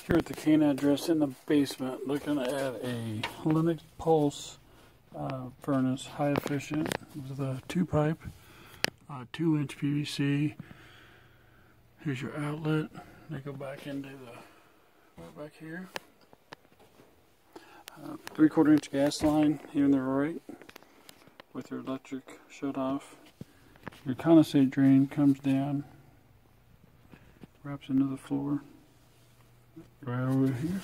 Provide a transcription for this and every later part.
Here at the Kane address in the basement, looking at a Linux Pulse furnace, high efficient, with a 2-pipe, 2-inch PVC. Here's your outlet. They go back into the right back here. 3/4 inch gas line here on the right, with your electric shut off. Your condensate drain comes down, wraps into the floor. Right over here.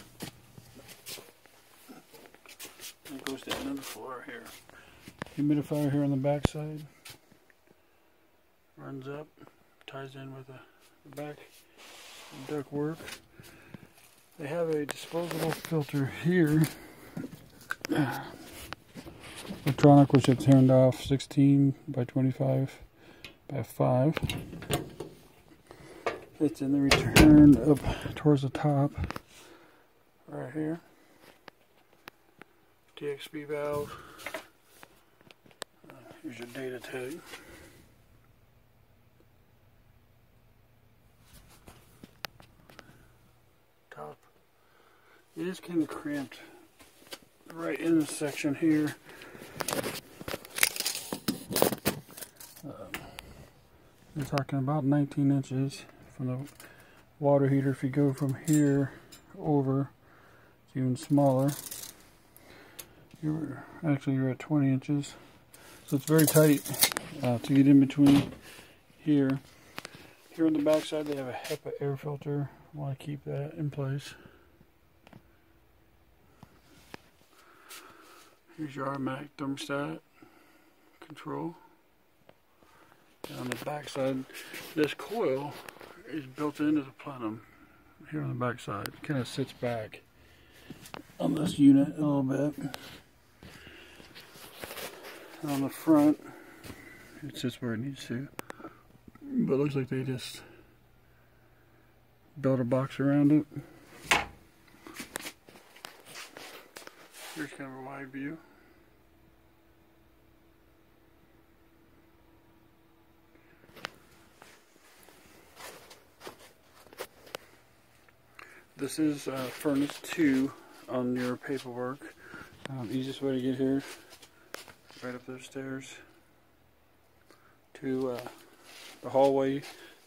And it goes down to the floor here. Humidifier here on the back side. Runs up, ties in with the back duct work. They have a disposable filter here. Electronic, which is turned off, 16 by 25 by 5. It's in the return up towards the top, right here. TXB valve. Here's your data tag. Top. It is kind of cramped right in this section here. We're talking about 19 inches. From the water heater. If you go from here over, it's even smaller. You're at 20 inches, so it's very tight to get in between here. Here on the back side, they have a HEPA air filter. I want to keep that in place. Here's your automatic thermostat control. And on the back side, this coil is built into the plenum here on the back side. It kind of sits back on this unit a little bit. And on the front, it sits where it needs to. But it looks like they just built a box around it. Here's kind of a wide view. This is furnace 2 on your paperwork. Easiest way to get here, right up those stairs to the hallway,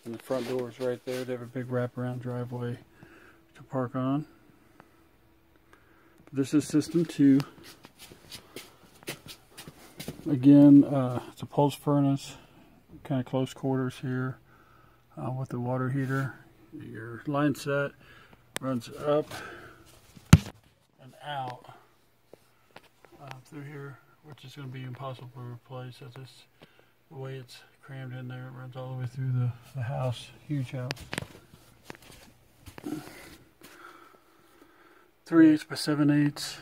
and the front door is right there. They have a big wraparound driveway to park on. This is system 2. Again, it's a pulse furnace, kind of close quarters here with the water heater. Your line set runs up and out through here, which is going to be impossible to replace. That's just the way it's crammed in there. It runs all the way through the house, huge house. 3/8 by 7/8.